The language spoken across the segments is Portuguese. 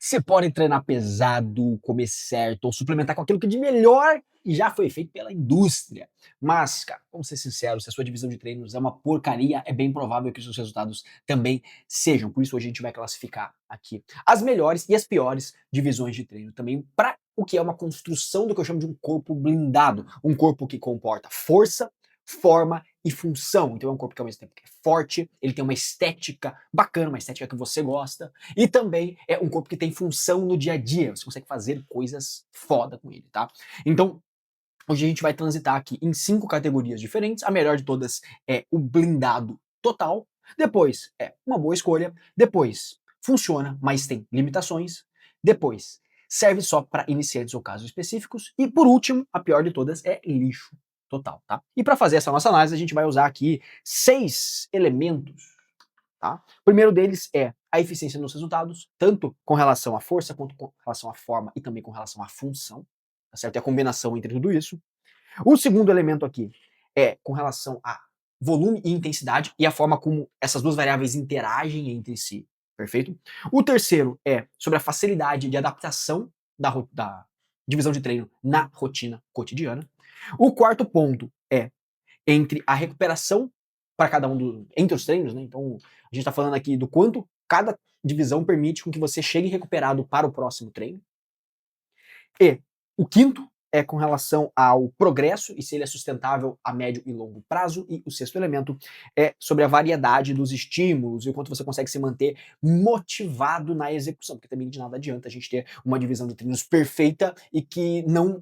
Você pode treinar pesado, comer certo ou suplementar com aquilo que de melhor já foi feito pela indústria. Mas, cara, vamos ser sinceros, se a sua divisão de treinos é uma porcaria, é bem provável que os seus resultados também sejam. Por isso, hoje a gente vai classificar aqui as melhores e as piores divisões de treino também para o que é uma construção do que eu chamo de um corpo blindado. Um corpo que comporta força, forma e função. Então é um corpo que ao mesmo tempo que é forte, ele tem uma estética bacana, uma estética que você gosta, e também é um corpo que tem função no dia a dia, você consegue fazer coisas foda com ele, tá? Então, hoje a gente vai transitar aqui em 5 categorias diferentes, a melhor de todas é o blindado total, depois é uma boa escolha, depois funciona, mas tem limitações, depois serve só para iniciantes ou casos específicos, e por último, a pior de todas é lixo total, tá? E para fazer essa nossa análise, a gente vai usar aqui 6 elementos, tá? O primeiro deles é a eficiência nos resultados, tanto com relação à força, quanto com relação à forma e também com relação à função, tá certo? É a combinação entre tudo isso. O segundo elemento aqui é com relação a volume e intensidade e a forma como essas duas variáveis interagem entre si, perfeito? O terceiro é sobre a facilidade de adaptação da divisão de treino na rotina cotidiana. O quarto ponto é entre a recuperação para cada um entre os treinos, né? Então, a gente está falando aqui do quanto cada divisão permite com que você chegue recuperado para o próximo treino. E o quinto é com relação ao progresso e se ele é sustentável a médio e longo prazo. E o sexto elemento é sobre a variedade dos estímulos e o quanto você consegue se manter motivado na execução, porque também de nada adianta a gente ter uma divisão de treinos perfeita e que não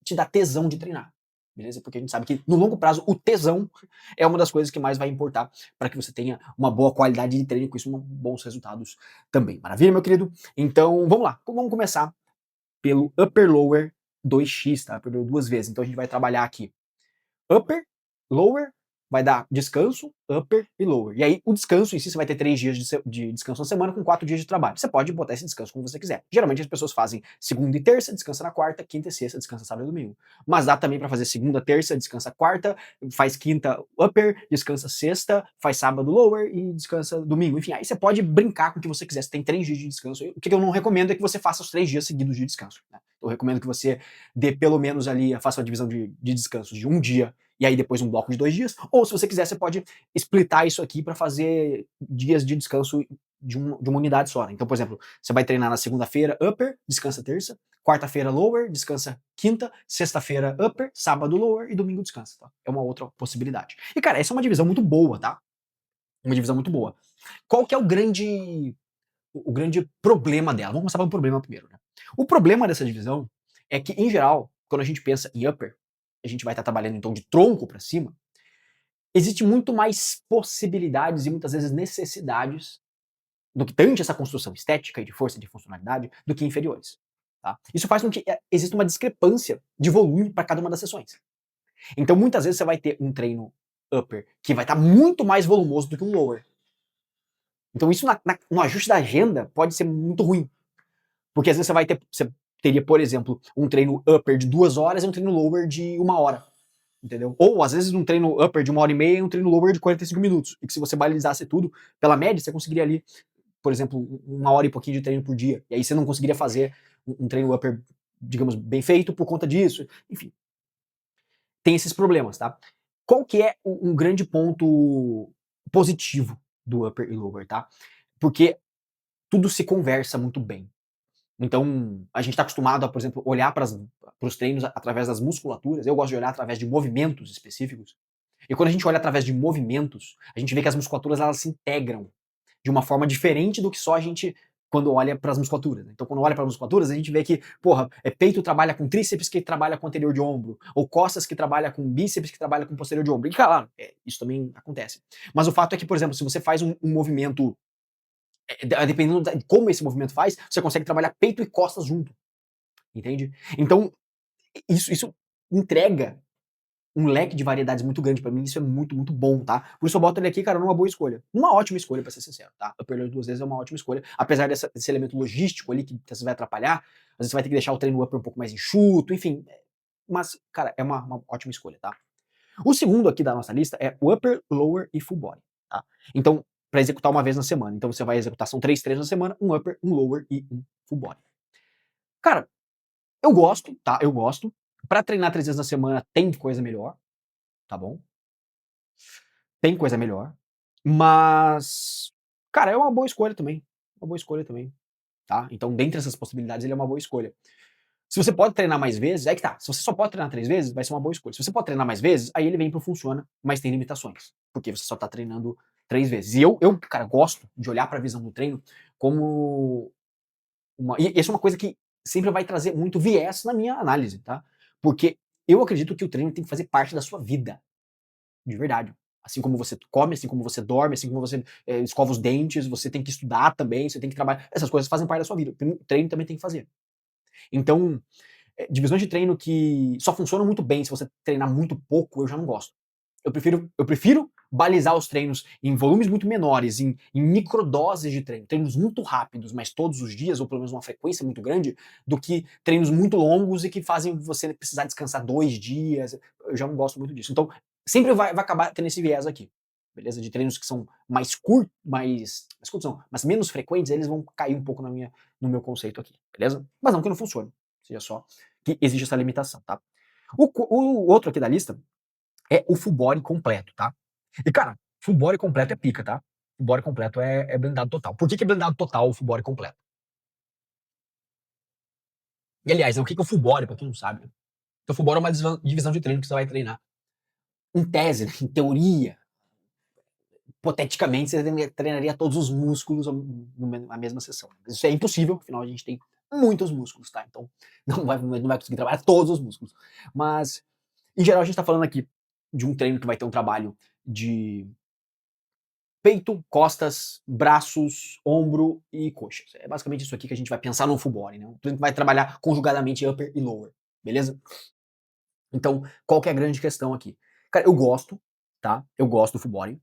te dá tesão de treinar. Beleza? Porque a gente sabe que no longo prazo o tesão é uma das coisas que mais vai importar para que você tenha uma boa qualidade de treino e com isso bons resultados também. Maravilha, meu querido? Então vamos lá, vamos começar pelo upper lower 2x, tá? Perdeu duas vezes. Então a gente vai trabalhar aqui upper, lower, vai dar descanso, upper e lower. E aí o descanso em si, você vai ter 3 dias de descanso na semana com 4 dias de trabalho. Você pode botar esse descanso como você quiser. Geralmente as pessoas fazem segunda e terça, descansa na quarta, quinta e sexta, descansa sábado e domingo. Mas dá também para fazer segunda, terça, descansa quarta, faz quinta upper, descansa sexta, faz sábado lower e descansa domingo. Enfim, aí você pode brincar com o que você quiser. Você tem 3 dias de descanso. O que eu não recomendo é que você faça os 3 dias seguidos de descanso, né? Eu recomendo que você dê pelo menos ali, faça uma divisão de descansos de um dia e aí depois um bloco de 2 dias, ou se você quiser, você pode splitar isso aqui para fazer dias de descanso de uma unidade só. Né? Então, por exemplo, você vai treinar na segunda-feira, upper, descansa terça, quarta-feira, lower, descansa quinta, sexta-feira, upper, sábado, lower e domingo descansa. Tá? É uma outra possibilidade. E, cara, essa é uma divisão muito boa, tá? Uma divisão muito boa. Qual que é o grande problema dela? Vamos começar pelo problema primeiro, né? O problema dessa divisão é que, em geral, quando a gente pensa em upper, a gente vai estar trabalhando então de tronco para cima, existe muito mais possibilidades e muitas vezes necessidades do que tange essa construção estética e de força e de funcionalidade do que inferiores. Tá? Isso faz com que exista uma discrepância de volume para cada uma das sessões. Então, muitas vezes você vai ter um treino upper que vai estar muito mais volumoso do que um lower. Então, isso no ajuste da agenda pode ser muito ruim. Porque às vezes você teria, por exemplo, um treino upper de 2 horas e um treino lower de 1 hora. Entendeu? Ou às vezes um treino upper de 1 hora e meia e um treino lower de 45 minutos. E que se você balizasse tudo pela média, você conseguiria ali, por exemplo, 1 hora e pouquinho de treino por dia. E aí você não conseguiria fazer um treino upper, digamos, bem feito por conta disso. Enfim, tem esses problemas, tá? Qual que é um grande ponto positivo do upper e lower, tá? Porque tudo se conversa muito bem. Então, a gente está acostumado a, por exemplo, olhar para os treinos através das musculaturas. Eu gosto de olhar através de movimentos específicos. E quando a gente olha através de movimentos, a gente vê que as musculaturas elas se integram de uma forma diferente do que só a gente quando olha para as musculaturas. Então, quando olha para as musculaturas, a gente vê que, porra, peito trabalha com tríceps que trabalha com anterior de ombro, ou costas que trabalha com bíceps que trabalha com posterior de ombro. E, claro, isso também acontece. Mas o fato é que, por exemplo, se você faz um movimento dependendo de como esse movimento faz, você consegue trabalhar peito e costas junto, entende? Então, isso entrega um leque de variedades muito grande pra mim, isso é muito, muito bom, tá? Por isso eu boto ele aqui, cara, numa boa escolha. Uma ótima escolha, pra ser sincero, tá? Upper lower 2 vezes é uma ótima escolha, apesar desse elemento logístico ali que você vai atrapalhar, às vezes você vai ter que deixar o treino upper um pouco mais enxuto, enfim, mas, cara, é uma ótima escolha, tá? O segundo aqui da nossa lista é o upper, lower e full body, tá? Então, para executar uma vez na semana. Então você vai executar, são 3 treinos na semana, um upper, um lower e um full body. Cara, eu gosto, tá? Eu gosto. Pra treinar 3 vezes na semana tem coisa melhor, tá bom? Tem coisa melhor. Mas, cara, é uma boa escolha também. Uma boa escolha também, tá? Então, dentre essas possibilidades, ele é uma boa escolha. Se você pode treinar mais vezes, aí que tá. Se você só pode treinar 3 vezes, vai ser uma boa escolha. Se você pode treinar mais vezes, aí ele vem pro funciona, mas tem limitações. Porque você só tá treinando 3 vezes. E eu, cara, gosto de olhar pra visão do treino como e isso é uma coisa que sempre vai trazer muito viés na minha análise, tá? Porque eu acredito que o treino tem que fazer parte da sua vida, de verdade. Assim como você come, assim como você dorme, assim como você escova os dentes, você tem que estudar também, você tem que trabalhar. Essas coisas fazem parte da sua vida. O treino também tem que fazer. Então, divisões de treino que só funcionam muito bem se você treinar muito pouco, eu já não gosto. Eu prefiro balizar os treinos em volumes muito menores, em microdoses de treino, treinos muito rápidos, mas todos os dias, ou pelo menos uma frequência muito grande, do que treinos muito longos e que fazem você precisar descansar 2 dias. Eu já não gosto muito disso. Então, sempre vai acabar tendo esse viés aqui. Beleza? De treinos que são mais curtos, mais curtos não, mas menos frequentes, eles vão cair um pouco no meu conceito aqui. Beleza? Mas não que não funcione. Seja só que existe essa limitação, tá? O outro aqui da lista é o full body completo, tá? E, cara, full body completo é pica, tá? Full body completo é blindado total. Por que é blindado total o full body completo? E, aliás, o que é o full body, pra quem não sabe? Então, full body é uma divisão de treino que você vai treinar. Em tese, em teoria, hipoteticamente, você treinaria todos os músculos na mesma sessão. Isso é impossível, afinal a gente tem muitos músculos, tá? Então, não vai conseguir trabalhar todos os músculos. Mas, em geral, a gente tá falando aqui de um treino que vai ter um trabalho de peito, costas, braços, ombro e coxas. É basicamente isso aqui que a gente vai pensar no full body, né? A gente vai trabalhar conjugadamente upper e lower, beleza? Então, qual que é a grande questão aqui? Cara, eu gosto, tá? Eu gosto do full body.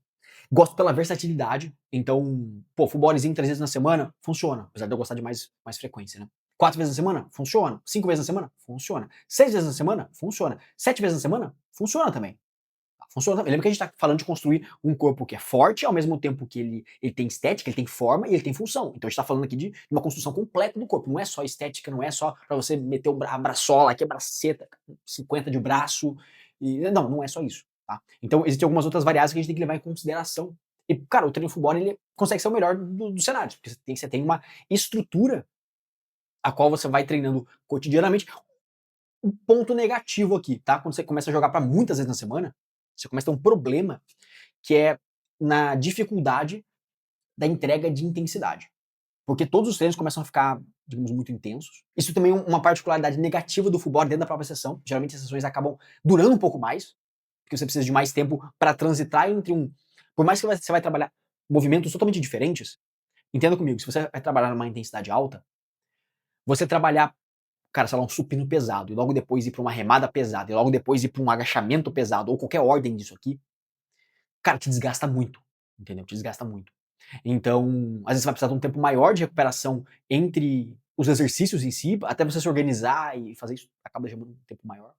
Gosto pela versatilidade. Então, pô, full bodyzinho 3 vezes na semana, funciona. Apesar de eu gostar de mais frequência, né? 4 vezes na semana, funciona. 5 vezes na semana, funciona. 6 vezes na semana, funciona. 7 vezes na semana, funciona também. Funciona. Lembra que a gente está falando de construir um corpo que é forte, ao mesmo tempo que ele tem estética, ele tem forma e ele tem função. Então a gente está falando aqui de uma construção completa do corpo. Não é só estética, não é só para você meter a braçola, aqui a braceta, 50 de braço. Não é só isso. Tá? Então existem algumas outras variáveis que a gente tem que levar em consideração. E, cara, o treino full body ele consegue ser o melhor do cenário, porque você tem uma estrutura a qual você vai treinando cotidianamente. Um ponto negativo aqui, tá? Quando você começa a jogar para muitas vezes na semana, você começa a ter um problema que é na dificuldade da entrega de intensidade. Porque todos os treinos começam a ficar, digamos, muito intensos. Isso também é uma particularidade negativa do futebol dentro da própria sessão. Geralmente as sessões acabam durando um pouco mais, porque você precisa de mais tempo para transitar entre um. Por mais que você vai trabalhar movimentos totalmente diferentes, entenda comigo, se você vai trabalhar numa intensidade alta, você trabalhar, cara, sei lá, um supino pesado, e logo depois ir para uma remada pesada, e logo depois ir para um agachamento pesado, ou qualquer ordem disso aqui, cara, te desgasta muito, entendeu? Te desgasta muito. Então, às vezes você vai precisar de um tempo maior de recuperação entre os exercícios em si, até você se organizar e fazer isso, acaba levando um tempo maior.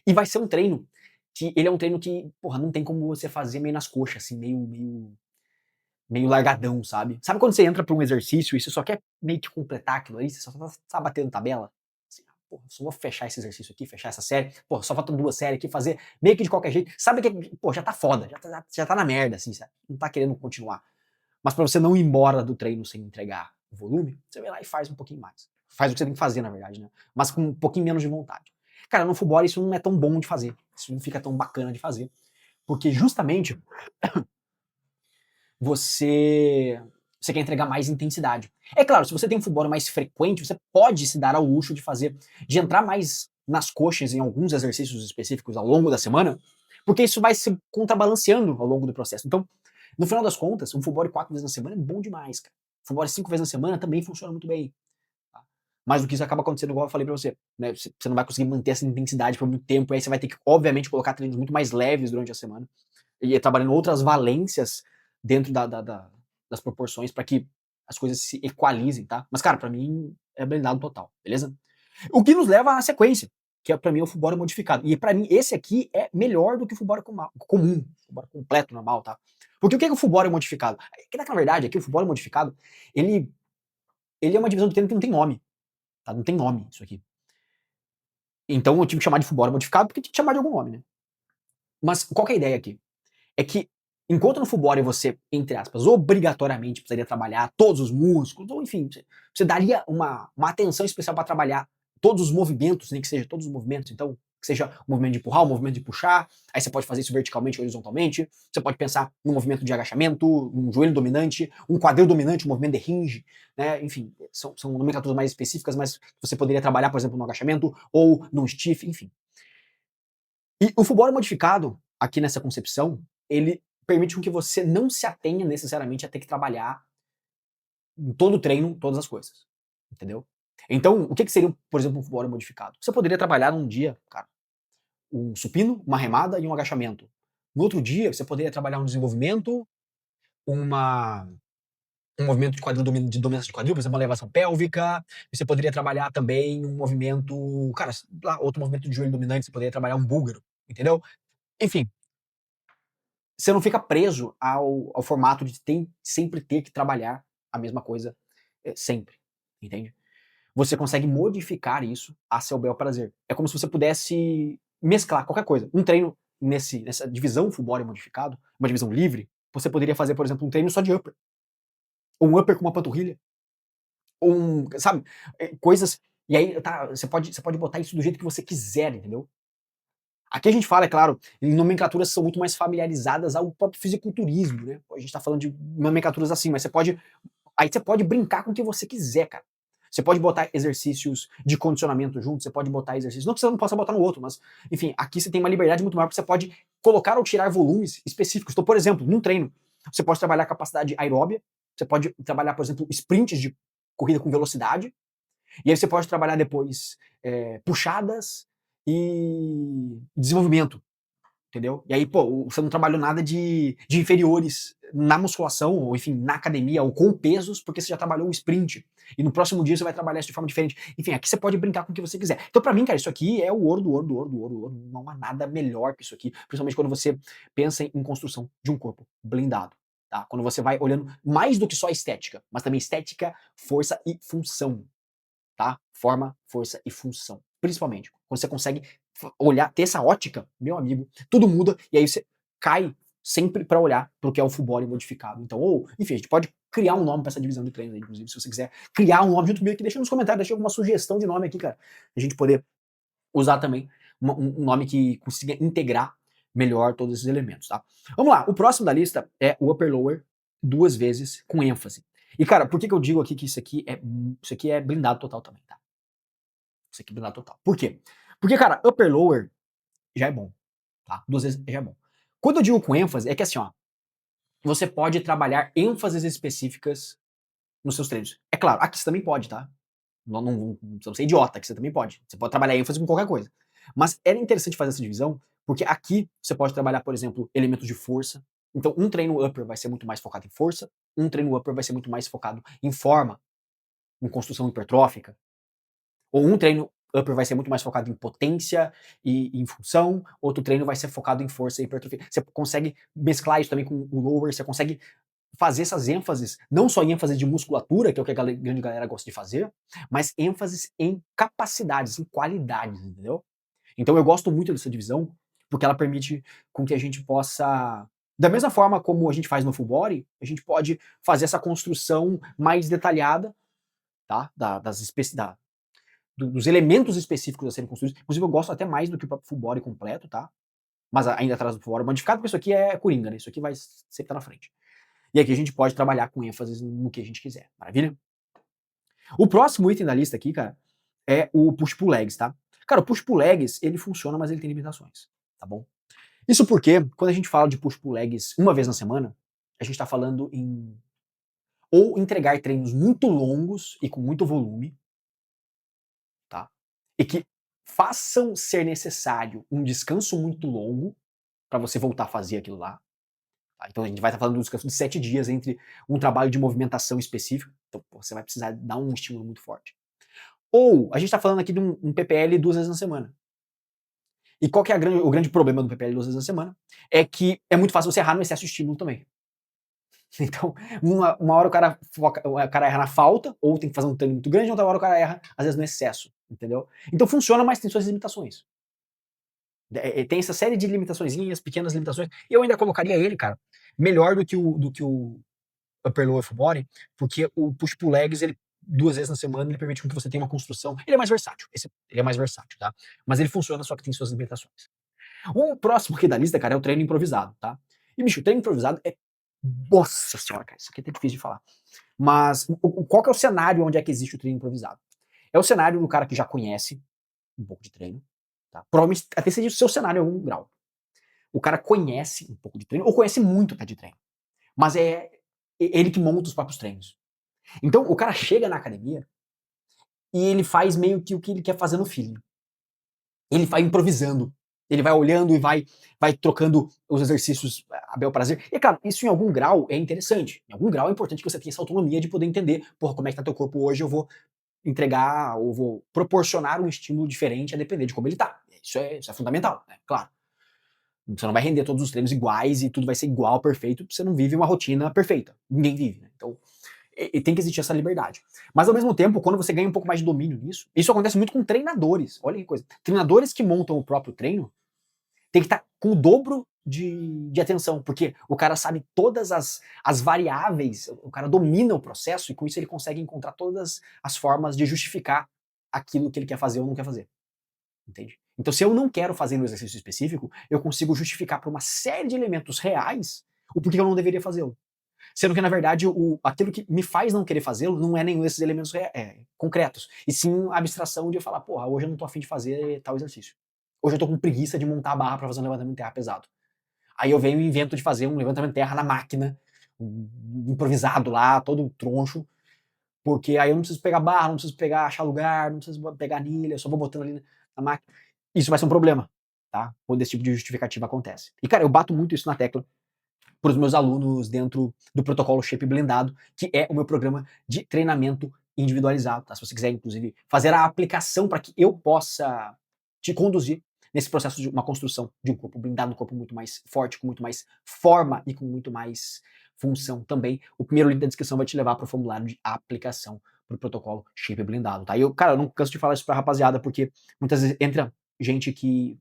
E vai ser um treino que ele é um treino que, porra, não tem como você fazer meio nas coxas, assim, meio largadão, sabe? Sabe quando você entra pra um exercício e você só quer meio que completar aquilo ali, você só tá batendo tabela? Assim, porra, só vou fechar esse exercício aqui, fechar essa série, porra, só faltam 2 séries aqui, fazer meio que de qualquer jeito. Sabe que, pô, já tá foda, já tá na merda, assim, sabe? Não tá querendo continuar. Mas para você não ir embora do treino sem entregar o volume, você vai lá e faz um pouquinho mais. Faz o que você tem que fazer, na verdade, né? Mas com um pouquinho menos de vontade. Cara, no futebol isso não é tão bom de fazer. Isso não fica tão bacana de fazer. Porque justamente você quer entregar mais intensidade. É claro, se você tem um futebol mais frequente, você pode se dar ao luxo de entrar mais nas coxas em alguns exercícios específicos ao longo da semana, porque isso vai se contrabalanceando ao longo do processo. Então, no final das contas, um full body 4 vezes na semana é bom demais, cara. Full body 5 vezes na semana também funciona muito bem. Tá? Mas o que isso acaba acontecendo, igual eu falei pra você, né? Você não vai conseguir manter essa intensidade por muito tempo, aí você vai ter que, obviamente, colocar treinos muito mais leves durante a semana e trabalhando outras valências dentro das proporções para que as coisas se equalizem, tá? Mas, cara, pra mim é blindado total, beleza? O que nos leva à sequência, que é, pra mim é o full body modificado. E pra mim esse aqui é melhor do que o full body comum, full body completo, normal, tá? Porque o que é o full body modificado? Que na verdade aqui o full body modificado, ele é uma divisão do treino que não tem nome. tá? Não tem nome isso aqui. Então eu tive que chamar de futebol modificado porque tinha que chamar de algum nome, né? Mas qual que é a ideia aqui? É que enquanto no futebol você, entre aspas, obrigatoriamente precisaria trabalhar todos os músculos, ou enfim, você daria uma atenção especial para trabalhar todos os movimentos, nem que seja todos os movimentos, então, que seja o movimento de empurrar, o movimento de puxar, aí você pode fazer isso verticalmente ou horizontalmente, você pode pensar num movimento de agachamento, um joelho dominante, um quadril dominante, um movimento de hinge, né? Enfim, são nomenclaturas mais específicas, mas você poderia trabalhar, por exemplo, no agachamento ou no stiff, enfim. E o futebol modificado, aqui nessa concepção, ele permite com que você não se atenha necessariamente a ter que trabalhar em todo treino, todas as coisas. Entendeu? Então, o que seria, por exemplo, um futebol modificado? Você poderia trabalhar num dia, cara, um supino, uma remada e um agachamento. No outro dia, você poderia trabalhar um desenvolvimento, uma, um movimento de quadril, de dominância de quadril, por exemplo, uma elevação pélvica. Você poderia trabalhar também um movimento, cara, outro movimento de joelho dominante, você poderia trabalhar um búlgaro, entendeu? Enfim, você não fica preso ao formato de sempre ter que trabalhar a mesma coisa sempre, entende? Você consegue modificar isso a seu bel prazer. É como se você pudesse mesclar qualquer coisa. Um treino nessa divisão full body modificado, uma divisão livre, você poderia fazer, por exemplo, um treino só de upper. Ou um upper com uma panturrilha. Ou sabe? Coisas. E aí, tá, você pode botar isso do jeito que você quiser, entendeu? Aqui a gente fala, é claro, em nomenclaturas que são muito mais familiarizadas ao próprio fisiculturismo, né? A gente tá falando de nomenclaturas assim, mas aí você pode brincar com o que você quiser, cara. Você pode botar exercícios de condicionamento junto, você pode botar exercícios, não que você não possa botar no outro, mas, enfim, aqui você tem uma liberdade muito maior, porque você pode colocar ou tirar volumes específicos. Então, por exemplo, num treino, você pode trabalhar a capacidade aeróbia, você pode trabalhar, por exemplo, sprints de corrida com velocidade, e aí você pode trabalhar depois puxadas e desenvolvimento, entendeu? E aí, pô, você não trabalhou nada de inferiores na musculação, ou enfim, na academia, ou com pesos, porque você já trabalhou um sprint. E no próximo dia você vai trabalhar isso de forma diferente. Enfim, aqui você pode brincar com o que você quiser. Então, pra mim, cara, isso aqui é o ouro do ouro do ouro do ouro do ouro. Não há nada melhor que isso aqui, principalmente quando você pensa em construção de um corpo blindado. Tá? Quando você vai olhando mais do que só estética, mas também estética, força e função. Tá? Forma, força e função. Principalmente. Quando você consegue olhar, ter essa ótica, meu amigo, tudo muda e aí você cai sempre para olhar pro que é o full body modificado. Então, ou, enfim, a gente pode criar um nome para essa divisão de treinos aí, inclusive, se você quiser criar um nome junto comigo aqui, deixa nos comentários, deixa alguma sugestão de nome aqui, cara, a gente poder usar também um nome que consiga integrar melhor todos esses elementos, tá? Vamos lá, o próximo da lista é o upper lower, 2 vezes com ênfase. E, cara, por que eu digo aqui que isso aqui é blindado total também, tá? Isso aqui é blindado total. Por quê? Porque, cara, upper lower já é bom, tá? 2 vezes já é bom. Quando eu digo com ênfase, é que assim, ó, você pode trabalhar ênfases específicas nos seus treinos. É claro, aqui você também pode, tá? Você não ser idiota, aqui você também pode. Você pode trabalhar ênfase com qualquer coisa. Mas era interessante fazer essa divisão, porque aqui você pode trabalhar, por exemplo, elementos de força. Então, um treino upper vai ser muito mais focado em força, um treino upper vai ser muito mais focado em forma, em construção hipertrófica. Ou um treino upper vai ser muito mais focado em potência e em função, outro treino vai ser focado em força e hipertrofia. Você consegue mesclar isso também com o lower, você consegue fazer essas ênfases, não só em ênfase de musculatura, que é o que a grande galera gosta de fazer, mas ênfases em capacidades, em qualidades, entendeu? Então eu gosto muito dessa divisão, porque ela permite com que a gente possa, da mesma forma como a gente faz no full body, a gente pode fazer essa construção mais detalhada, tá? Dos elementos específicos a serem construídos. Inclusive, eu gosto até mais do que o próprio full body completo, tá? Mas ainda atrás do full body modificado, porque isso aqui é coringa, né? Isso aqui vai sempre estar na frente. E aqui a gente pode trabalhar com ênfase no que a gente quiser. Maravilha? O próximo item da lista aqui, cara, é o push-pull legs, tá? Cara, o push-pull legs, ele funciona, mas ele tem limitações, tá bom? Isso porque, quando a gente fala de push-pull legs uma vez na semana, a gente tá falando em ou entregar treinos muito longos e com muito volume, tá? E que façam ser necessário um descanso muito longo para você voltar a fazer aquilo lá. Tá? Então a gente vai estar falando de um descanso de 7 dias entre um trabalho de movimentação específico. Então você vai precisar dar um estímulo muito forte. Ou a gente está falando aqui de um PPL 2 vezes na semana. E qual que é o grande problema do PPL 2 vezes na semana? É que é muito fácil você errar no excesso de estímulo também. Então, uma hora o cara erra na falta, ou tem que fazer um treino muito grande, outra hora o cara erra, às vezes, no excesso, entendeu? Então funciona, mas tem suas limitações. Tem essa série de limitaçõezinhas, pequenas limitações. E eu ainda colocaria ele, cara, melhor do que o Upper Lower Full Body, porque o Push Pull Legs, ele 2 vezes na semana, ele permite que você tenha uma construção. Ele é mais versátil. Ele é mais versátil, tá? Mas ele funciona, só que tem suas limitações. O próximo aqui da lista, cara, é o treino improvisado, tá? E, bicho, o treino improvisado é. Nossa senhora, cara, isso aqui é até difícil de falar. Mas qual que é o cenário onde é que existe o treino improvisado? É o cenário do cara que já conhece um pouco de treino, tá? Provavelmente até seja o seu cenário em algum grau. O cara conhece um pouco de treino, ou conhece muito até de treino. Mas é ele que monta os próprios treinos. Então, o cara chega na academia e ele faz meio que o que ele quer fazer no feeling. Ele vai improvisando. Ele vai olhando e vai trocando os exercícios a bel prazer. E, claro, isso em algum grau é interessante. Em algum grau é importante que você tenha essa autonomia de poder entender, porra, como é que tá teu corpo hoje, eu vou entregar ou vou proporcionar um estímulo diferente a depender de como ele tá. Isso é fundamental, né? Claro. Você não vai render todos os treinos iguais e tudo vai ser igual, perfeito, você não vive uma rotina perfeita. Ninguém vive, né? Então, tem que existir essa liberdade. Mas ao mesmo tempo, quando você ganha um pouco mais de domínio nisso, isso acontece muito com treinadores. Olha que coisa. Treinadores que montam o próprio treino tem que estar com o dobro de atenção, porque o cara sabe todas as variáveis, o cara domina o processo e com isso ele consegue encontrar todas as formas de justificar aquilo que ele quer fazer ou não quer fazer. Entende? Então, se eu não quero fazer no exercício específico, eu consigo justificar por uma série de elementos reais o porquê eu não deveria fazê-lo. Sendo que, na verdade, aquilo que me faz não querer fazê-lo não é nenhum desses elementos concretos. E sim a abstração de eu falar, porra, hoje eu não tô afim de fazer tal exercício. Hoje eu tô com preguiça de montar a barra pra fazer um levantamento de terra pesado. Aí eu venho e invento de fazer um levantamento de terra na máquina, improvisado lá, todo troncho, porque aí eu não preciso pegar barra, não preciso achar lugar, não preciso pegar anilha, eu só vou botando ali na máquina. Isso vai ser um problema, tá? Quando esse tipo de justificativa acontece. E, cara, eu bato muito isso na tecla para os meus alunos dentro do protocolo Shape Blendado, que é o meu programa de treinamento individualizado. Tá? Se você quiser, inclusive, fazer a aplicação para que eu possa te conduzir nesse processo de uma construção de um corpo blindado, um corpo muito mais forte, com muito mais forma e com muito mais função também, o primeiro link da descrição vai te levar para o formulário de aplicação para o protocolo Shape Blendado. Tá? E eu, cara, eu não canso de falar isso para a rapaziada, porque muitas vezes entra gente que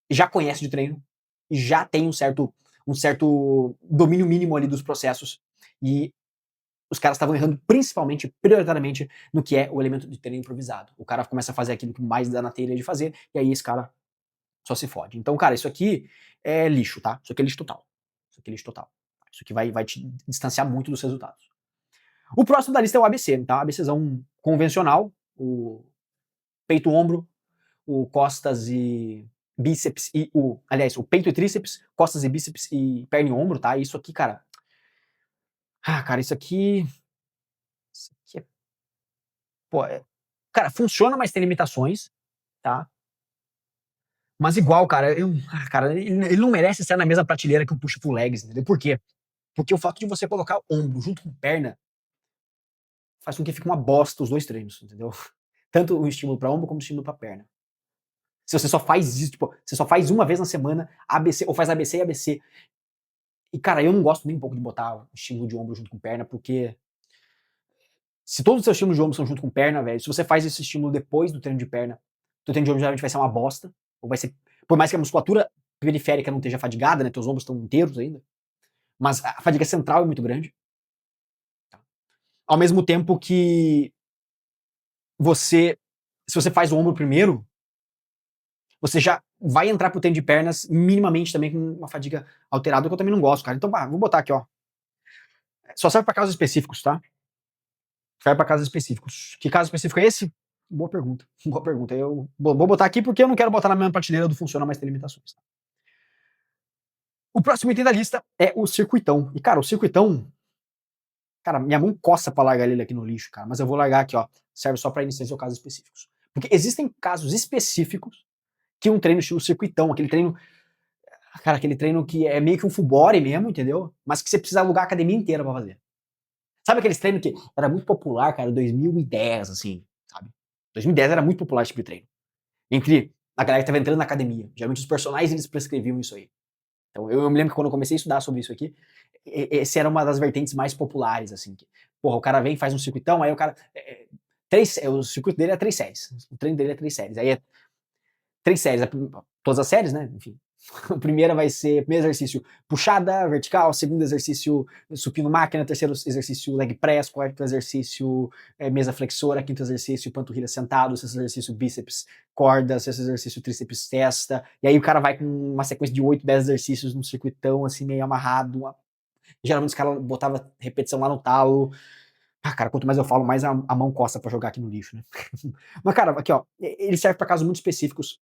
já conhece de treino e já tem um certo domínio mínimo ali dos processos e os caras estavam errando principalmente, prioritariamente, no que é o elemento de treino improvisado. O cara começa a fazer aquilo que mais dá na telha de fazer e aí esse cara só se fode. Então, cara, isso aqui é lixo, tá? Isso aqui é lixo total. Isso aqui é lixo total. Isso aqui vai te distanciar muito dos resultados. O próximo da lista é o ABC, tá? ABCzão convencional, o peito-ombro, o costas e bíceps aliás, o peito e tríceps, costas e bíceps e perna e ombro, tá? Isso aqui, cara. Ah, cara, isso aqui é, pô, cara, funciona, mas tem limitações, tá? Mas igual, cara, cara, ele não merece estar na mesma prateleira que o push pull legs, entendeu? Por quê? Porque o fato de você colocar ombro junto com perna faz com que fique uma bosta os dois treinos, entendeu? Tanto o estímulo para ombro como o estímulo para perna. Se você só faz isso, tipo, você só faz uma vez na semana ABC, ou faz ABC e ABC. E, cara, eu não gosto nem um pouco de botar o estímulo de ombro junto com perna, porque se todos os seus estímulos de ombro são junto com perna, velho, se você faz esse estímulo depois do treino de perna, o treino de ombro geralmente vai ser uma bosta, ou vai ser, por mais que a musculatura periférica não esteja fadigada, né, teus ombros estão inteiros ainda, mas a fadiga central é muito grande. Tá? Ao mesmo tempo que se você faz o ombro primeiro, você já vai entrar pro treino de pernas minimamente também com uma fadiga alterada, que eu também não gosto, cara. Então, vou botar aqui, ó. Só serve para casos específicos, tá? Serve para casos específicos. Que caso específico é esse? Boa pergunta. Boa pergunta. Eu vou botar aqui porque eu não quero botar na mesma prateleira do funciona, mas tem limitações. O próximo item da lista é o circuitão. E, cara, o circuitão. Cara, minha mão coça pra largar ele aqui no lixo, cara. Mas eu vou largar aqui, ó. Serve só para iniciantes ou casos específicos. Porque existem casos específicos que um treino estilo circuitão, aquele treino. Cara, aquele treino que é meio que um full body mesmo, entendeu? Mas que você precisa alugar a academia inteira pra fazer. Sabe aqueles treinos que era muito popular, cara, em 2010, assim, sabe? 2010 era muito popular esse tipo de treino. Entre a galera que tava entrando na academia. Geralmente os personagens, eles prescreviam isso aí. Então, eu me lembro que quando eu comecei a estudar sobre isso aqui, essa era uma das vertentes mais populares, assim. Que, porra, o cara vem, faz um circuitão, aí o cara. O circuito dele é 3 séries. O treino dele é 3 séries. Aí é 3 séries, todas as séries, né? Enfim. A primeira vai ser, primeiro exercício, puxada vertical, segundo exercício, supino máquina, terceiro exercício, leg press, quarto exercício, mesa flexora, quinto exercício, panturrilha sentado, sexto exercício, bíceps, corda, sexto exercício, tríceps, testa, e aí o cara vai com uma sequência de 8, 10 exercícios num circuitão, assim, meio amarrado, geralmente os caras botavam repetição lá no talo. Ah, cara, quanto mais eu falo, mais a mão costa pra jogar aqui no lixo, né? Mas, cara, aqui, ó, ele serve pra casos muito específicos,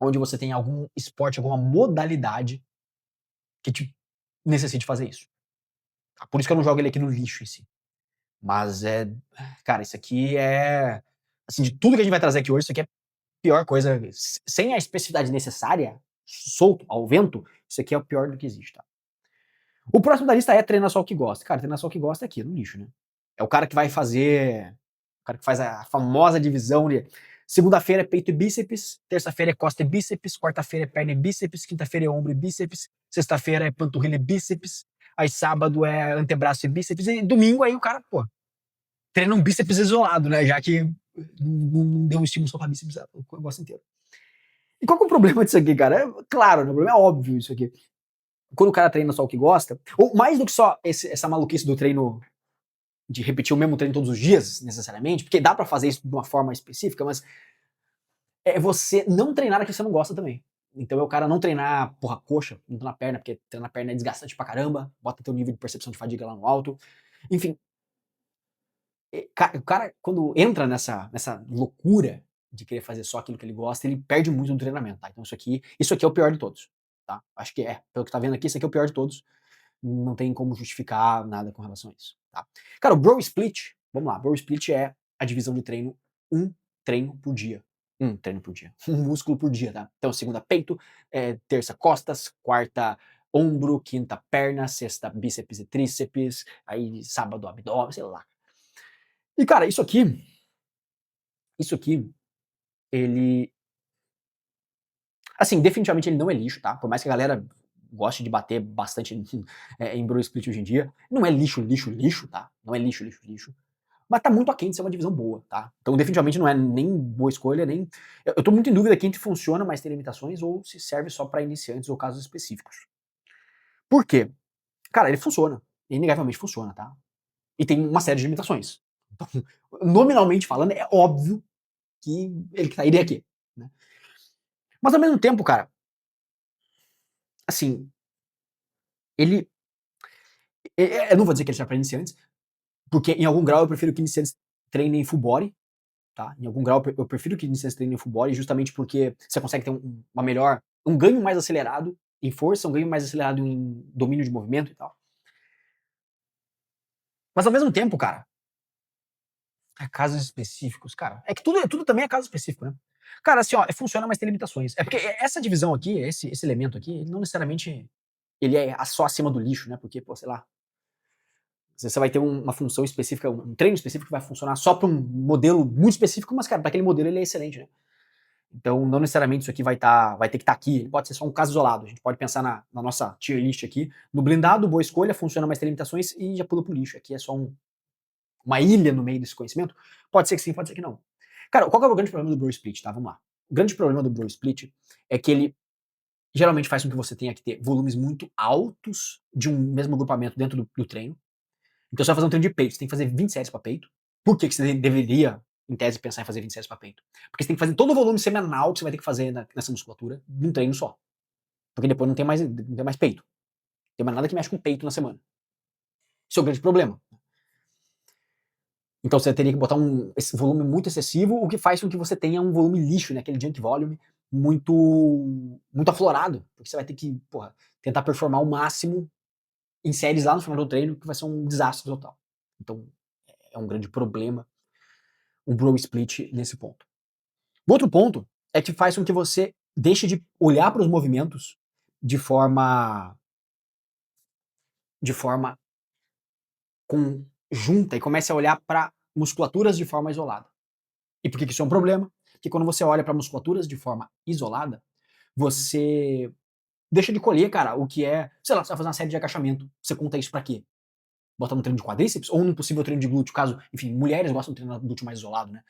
onde você tem algum esporte, alguma modalidade que te necessite fazer isso. Tá? Por isso que eu não jogo ele aqui no lixo em si. Mas cara, isso aqui é, assim, de tudo que a gente vai trazer aqui hoje, isso aqui é a pior coisa, sem a especificidade necessária, solto, ao vento, isso aqui é o pior do que existe, tá? O próximo da lista é treinar só o que gosta. Cara, treinar só o que gosta é aqui, no lixo, né? É o cara que vai fazer, o cara que faz a famosa divisão de segunda-feira é peito e bíceps, terça-feira é costa e bíceps, quarta-feira é perna e bíceps, quinta-feira é ombro e bíceps, sexta-feira é panturrilha e bíceps, aí sábado é antebraço e bíceps, e domingo aí o cara, pô, treina um bíceps isolado, né? Já que não deu um estímulo só pra bíceps o negócio inteiro. E qual que é o problema disso aqui, cara? Claro, né, o problema é óbvio isso aqui. Quando o cara treina só o que gosta, ou mais do que só essa maluquice do treino de repetir o mesmo treino todos os dias, necessariamente, porque dá pra fazer isso de uma forma específica, mas é você não treinar aquilo que você não gosta também. Então é o cara não treinar, porra, coxa, não treinar perna, porque treinar perna é desgastante pra caramba, bota teu nível de percepção de fadiga lá no alto. Enfim, o cara, quando entra nessa loucura de querer fazer só aquilo que ele gosta, ele perde muito no treinamento, tá? Então isso aqui é o pior de todos, tá? Acho que pelo que tá vendo aqui, isso aqui é o pior de todos. Não tem como justificar nada com relação a isso, tá? Cara, o Bro Split, vamos lá, Bro Split é a divisão de treino, um treino por dia. Um treino por dia. Um músculo por dia, tá? Então, segunda, peito, terça, costas, quarta, ombro, quinta, perna, sexta, bíceps e tríceps, aí sábado, abdômen, sei lá. E, cara, isso aqui, ele, assim, definitivamente ele não é lixo, tá? Por mais que a galera goste de bater bastante em Bro Split hoje em dia, não é lixo, lixo, lixo, tá? Não é lixo, lixo, lixo. Mas tá muito aquém de ser uma divisão boa, tá? Então definitivamente não é nem boa escolha, nem... Eu tô muito em dúvida aqui entre funciona, mas tem limitações, ou se serve só pra iniciantes ou casos específicos. Por quê? Cara, ele funciona. Inegavelmente funciona, tá? E tem uma série de limitações. Então, nominalmente falando, é óbvio que ele cairia aqui, né? Mas ao mesmo tempo, cara, assim, ele... Eu não vou dizer que ele serve pra iniciantes, porque em algum grau eu prefiro que iniciantes treinem full body, tá? Em algum grau eu prefiro que iniciantes treinem full body, justamente porque você consegue ter um ganho mais acelerado em força, um ganho mais acelerado em domínio de movimento e tal. Mas ao mesmo tempo, cara, casos específicos, cara, é que tudo também é caso específico, né? Cara, assim, ó, funciona, mas tem limitações. É porque essa divisão aqui, esse elemento aqui, não necessariamente ele é só acima do lixo, né? Porque, pô, sei lá, você vai ter uma função específica, um treino específico que vai funcionar só para um modelo muito específico, mas, cara, para aquele modelo ele é excelente, né? Então, não necessariamente isso aqui vai ter que estar aqui, ele pode ser só um caso isolado. A gente pode pensar na nossa tier list aqui. No blindado, boa escolha, funciona, mas tem limitações e já pula pro lixo. Aqui é só uma ilha no meio desse conhecimento. Pode ser que sim, pode ser que não. Cara, qual que é o grande problema do Bro Split, tá? Vamos lá. O grande problema do Bro Split é que ele geralmente faz com que você tenha que ter volumes muito altos de um mesmo agrupamento dentro do treino. Então você vai fazer um treino de peito, você tem que fazer 20 séries para peito. Por que você deveria, em tese, pensar em fazer 20 séries para peito? Porque você tem que fazer todo o volume semanal que você vai ter que fazer nessa musculatura num treino só. Porque depois não tem mais peito. Não tem mais nada que mexe com peito na semana. Isso é o grande problema. Então você teria que botar esse volume muito excessivo, o que faz com que você tenha um volume lixo, né? Aquele junk volume muito aflorado. Porque você vai ter que, porra, tentar performar o máximo em séries lá no final do treino, que vai ser um desastre total. Então é um grande problema um Bro Split nesse ponto. O outro ponto é que faz com que você deixe de olhar para os movimentos de forma conjunta e comece a olhar para musculaturas de forma isolada. E por que isso é um problema? Porque quando você olha para musculaturas de forma isolada, você deixa de colher, cara, o que é, sei lá, você vai fazer uma série de agachamento. Você conta isso pra quê? Bota no treino de quadríceps ou num possível treino de glúteo, caso, enfim, mulheres gostam de treinar glúteo mais isolado, né?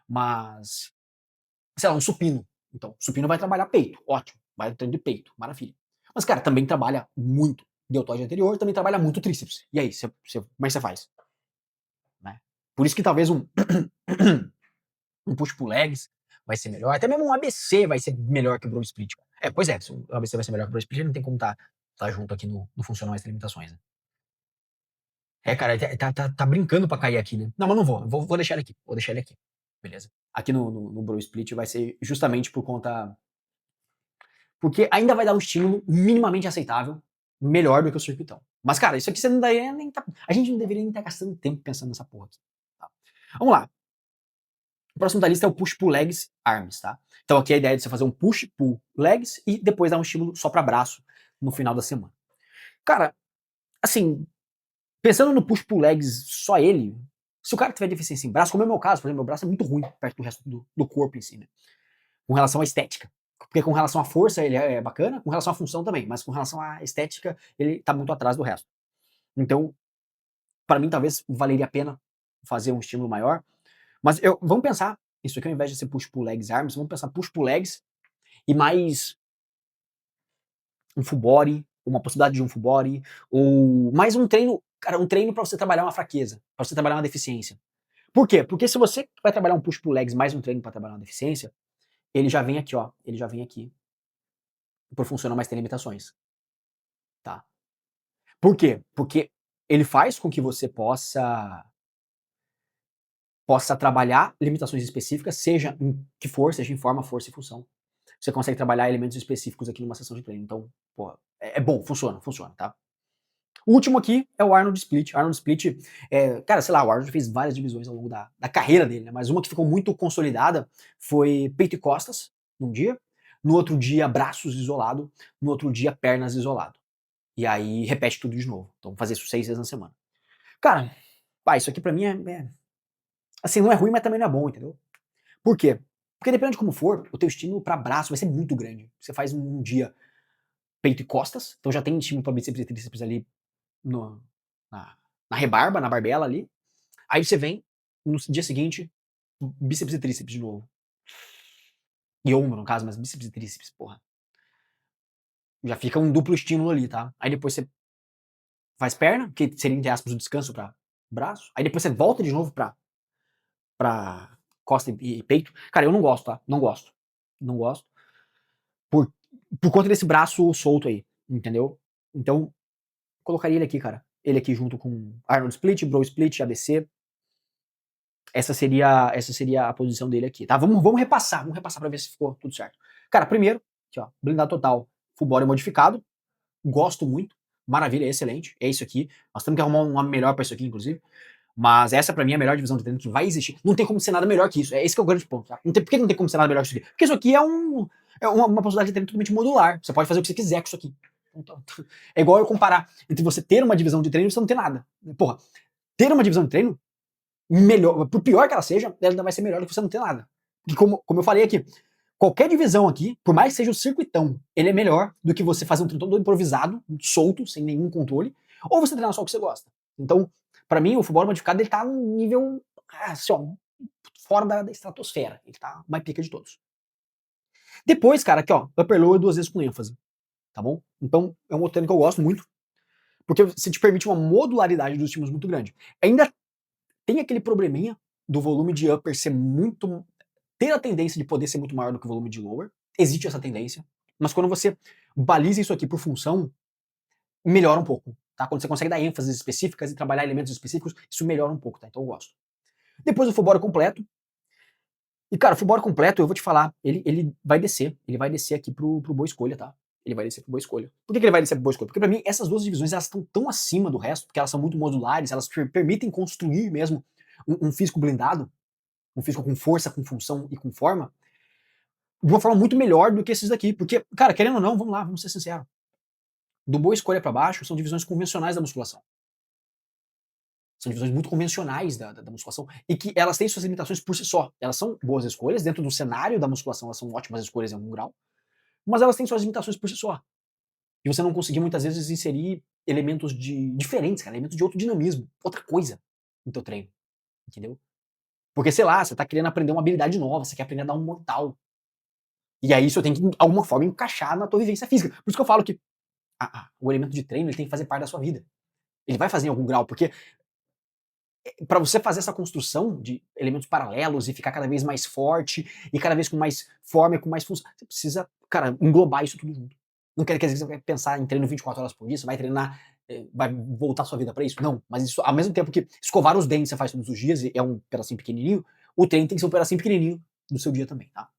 Mas, sei lá, um supino. Então, supino vai trabalhar peito, ótimo. Vai no treino de peito, maravilha. Mas, cara, também trabalha muito deltoide anterior, também trabalha muito tríceps. E aí, como é que você faz? Né? Por isso que talvez um push pull legs vai ser melhor. Até mesmo um ABC vai ser melhor que o bro split. Pois é, se o ABC vai ser melhor que o bro split, não tem como tá junto aqui no Funcionais Sem Limitações, né? Cara, tá brincando pra cair aqui, né? Não, mas não vou deixar ele aqui. Vou deixar ele aqui. Beleza. Aqui no Bro Split vai ser justamente por conta. Porque ainda vai dar um estímulo minimamente aceitável, melhor do que o circuitão. Mas, cara, isso aqui você não daria nem. A gente não deveria nem estar gastando tempo pensando nessa porra aqui. Tá? Vamos lá. O próximo da lista é o push pull legs arms, tá? Então aqui a ideia é de você fazer um push pull legs e depois dar um estímulo só para braço no final da semana. Cara, assim, pensando no push pull legs só ele, se o cara tiver deficiência em braço, como é o meu caso, por exemplo, meu braço é muito ruim perto do resto do corpo em si, né? Com relação à estética. Porque com relação à força ele é bacana, com relação à função também, mas com relação à estética ele tá muito atrás do resto. Então, para mim talvez valeria a pena fazer um estímulo maior, mas vamos pensar, isso aqui ao invés de ser push pull legs arms, vamos pensar push pull legs e mais um full body, uma possibilidade de um full body, ou mais um treino, cara, um treino para você trabalhar uma fraqueza, para você trabalhar uma deficiência. Por quê? Porque se você vai trabalhar um push pull legs mais um treino para trabalhar uma deficiência, ele já vem aqui, ó, ele já vem aqui por funcionar, mas tem limitações, tá? Por quê? Porque ele faz com que você possa trabalhar limitações específicas, seja em que for, seja em forma, força e função. Você consegue trabalhar elementos específicos aqui numa sessão de treino. Então, pô, é bom, funciona, tá? O último aqui é o Arnold Split. Arnold Split, cara, sei lá, o Arnold fez várias divisões ao longo da carreira dele, né? Mas uma que ficou muito consolidada foi peito e costas, num dia. No outro dia, braços isolado. No outro dia, pernas isolado. E aí, repete tudo de novo. Então, fazer isso 6 vezes na semana. Cara, isso aqui pra mim assim, não é ruim, mas também não é bom, entendeu? Por quê? Porque dependendo de como for, o teu estímulo pra braço vai ser muito grande. Você faz um dia peito e costas, então já tem estímulo pra bíceps e tríceps ali no, na, na rebarba, na barbela ali. Aí você vem, no dia seguinte, bíceps e tríceps de novo. E ombro, no caso, mas bíceps e tríceps, porra. Já fica um duplo estímulo ali, tá? Aí depois você faz perna, que seria, entre aspas, o descanso pra braço. Aí depois você volta de novo pra costa e peito. Cara, eu não gosto, tá? Não gosto. Não gosto. Por, por conta desse braço solto aí, entendeu? Então, colocaria ele aqui, cara. Ele aqui junto com Arnold Split, Bro Split, ABC. Essa seria a posição dele aqui, tá? Vamos repassar pra ver se ficou tudo certo. Cara, primeiro, aqui, ó, blindado total, full body modificado, gosto muito, maravilha, excelente, é isso aqui. Nós temos que arrumar uma melhor pra isso aqui, inclusive. Mas essa pra mim é a melhor divisão de treino que vai existir. Não tem como ser nada melhor que isso. É esse que é o grande ponto, tá? Por que não tem como ser nada melhor que isso aqui? Porque isso aqui é uma possibilidade de treino totalmente modular. Você pode fazer o que você quiser com isso aqui. Então, é igual eu comparar entre você ter uma divisão de treino e você não ter nada. Porra, ter uma divisão de treino melhor, por pior que ela seja, ela ainda vai ser melhor do que você não ter nada. Porque como eu falei aqui, qualquer divisão aqui, por mais que seja o circuitão, ele é melhor do que você fazer um treino todo improvisado, solto, sem nenhum controle, ou você treinar só o que você gosta. Então, pra mim, o futebol modificado, ele tá num nível, assim, ó, fora da estratosfera. Ele tá mais pica de todos. Depois, cara, aqui, ó, upper lower 2 vezes com ênfase, tá bom? Então, é um outro treino que eu gosto muito, porque você te permite uma modularidade dos estímulos muito grande. Ainda tem aquele probleminha do volume de upper ser muito, ter a tendência de poder ser muito maior do que o volume de lower. Existe essa tendência, mas quando você baliza isso aqui por função, melhora um pouco, tá? Quando você consegue dar ênfases específicas e trabalhar elementos específicos, isso melhora um pouco, tá? Então eu gosto. Depois o full body completo. E cara, o full body completo, eu vou te falar, ele vai descer aqui pro boa escolha, tá? Ele vai descer pro boa escolha. Por que ele vai descer pro boa escolha? Porque pra mim essas duas divisões elas estão tão acima do resto, porque elas são muito modulares, elas permitem construir mesmo um físico blindado, um físico com força, com função e com forma, de uma forma muito melhor do que esses daqui. Porque, cara, querendo ou não, vamos lá, vamos ser sinceros. Do boa escolha para baixo são divisões convencionais da musculação. São divisões muito convencionais da musculação e que elas têm suas limitações por si só. Elas são boas escolhas, dentro do cenário da musculação, elas são ótimas escolhas em algum grau, mas elas têm suas limitações por si só. e você não conseguir muitas vezes inserir elementos diferentes, cara, elementos de outro dinamismo, outra coisa no teu treino, entendeu? Porque, sei lá, você tá querendo aprender uma habilidade nova, você quer aprender a dar um mortal. E aí isso tem que, de alguma forma, encaixar na tua vivência física. Por isso que eu falo que o elemento de treino ele tem que fazer parte da sua vida. Ele vai fazer em algum grau, porque para você fazer essa construção de elementos paralelos e ficar cada vez mais forte e cada vez com mais forma e com mais função, você precisa, cara, englobar isso tudo junto. Não quer dizer que você vai pensar em treino 24 horas por dia, você vai treinar, vai voltar sua vida para isso? Não, mas isso, ao mesmo tempo que escovar os dentes você faz todos os dias e é um pedacinho pequenininho, o treino tem que ser um pedacinho pequenininho do seu dia também, tá?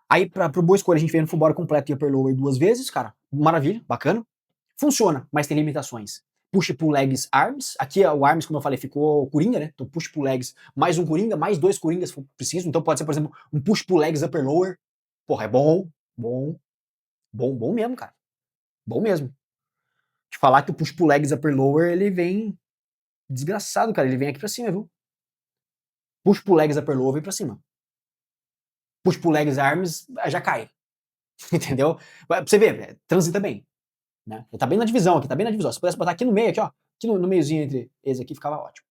Aí, pro boa escolha, a gente vem no full body completo e upper lower 2 vezes, cara, maravilha, bacana. Funciona, mas tem limitações. Push pull legs arms. Aqui o arms, como eu falei, ficou coringa, né? Então push pull legs mais um coringa, mais 2 coringas se for preciso. Então pode ser, por exemplo, um push pull legs upper lower. Porra, é bom, bom, bom, bom mesmo, cara. Bom mesmo. Te falar que o push pull legs upper lower, ele vem desgraçado, cara. Ele vem aqui pra cima, viu? Push pull legs upper lower vem pra cima. Push pull legs arms já cai. Entendeu? Pra você ver, transita bem. Né? Ele tá bem na divisão aqui, tá bem na divisão. Se pudesse botar aqui no meio, aqui, ó. Aqui no meiozinho entre eles aqui, ficava ótimo.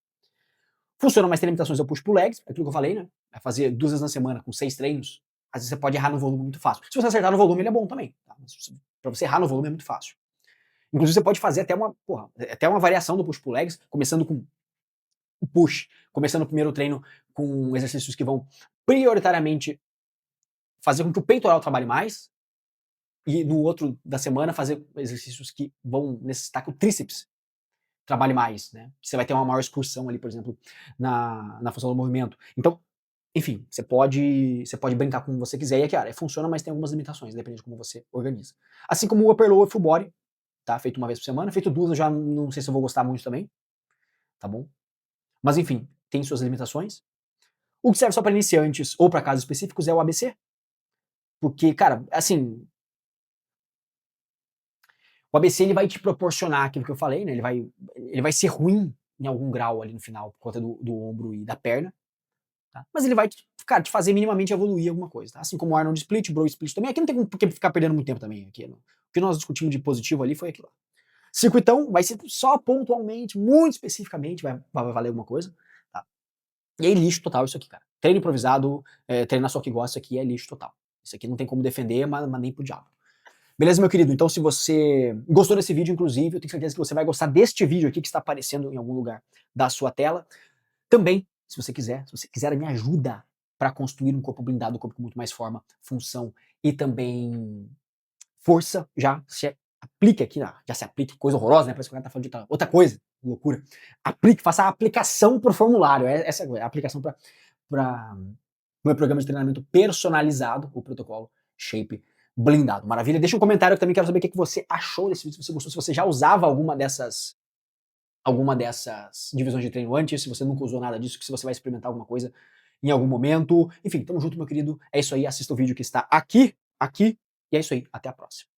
Funciona, mas tem limitações. Eu push pull legs, aquilo que eu falei, né? É fazer 2 vezes na semana com 6 treinos. Às vezes você pode errar no volume muito fácil. Se você acertar no volume, ele é bom também. Tá? Pra você errar no volume é muito fácil. Inclusive, você pode fazer até uma variação do push pull legs, começando com o push, começando o primeiro treino com exercícios que vão prioritariamente fazer com que o peitoral trabalhe mais, e no outro da semana fazer exercícios que vão necessitar que o tríceps trabalhe mais, né? Você vai ter uma maior excursão ali, por exemplo, na função do movimento. Então, enfim, você pode brincar como você quiser, e aqui, cara, funciona, mas tem algumas limitações, dependendo de como você organiza. Assim como o upper lower full body, tá? Feito uma vez por semana, feito 2 eu já não sei se eu vou gostar muito também, tá bom? Mas enfim, tem suas limitações. O que serve só para iniciantes ou para casos específicos é o ABC, porque, cara, assim, o ABC ele vai te proporcionar aquilo que eu falei, né? Ele vai ser ruim em algum grau ali no final, por conta do ombro e da perna, tá? Mas ele vai, cara, te fazer minimamente evoluir alguma coisa, tá? Assim como o Arnold Split, o Bro Split também. Aqui não tem por que ficar perdendo muito tempo também. Aqui, o que nós discutimos de positivo ali foi aquilo. Circuitão vai ser só pontualmente, muito especificamente, vai valer alguma coisa, tá? E aí, lixo total isso aqui, cara. Treino improvisado, treinar só que gosta, isso aqui é lixo total. Isso aqui não tem como defender, mas nem pro diabo. Beleza, meu querido? Então, se você gostou desse vídeo, inclusive, eu tenho certeza que você vai gostar deste vídeo aqui que está aparecendo em algum lugar da sua tela. Também, se você quiser a minha ajuda para construir um corpo blindado, um corpo com muito mais forma, função e também força, já se aplique aqui, já se aplique, coisa horrorosa, né? Parece que o cara tá falando de outra coisa, loucura. Aplique, faça a aplicação por formulário, essa é a aplicação para o meu programa de treinamento personalizado, o protocolo Shape blindado. Maravilha? Deixa um comentário, eu também quero saber o que você achou desse vídeo, se você gostou, se você já usava alguma dessas divisões de treino antes, se você nunca usou nada disso, se você vai experimentar alguma coisa em algum momento. Enfim, tamo junto, meu querido. É isso aí, assista o vídeo que está aqui, e é isso aí. Até a próxima.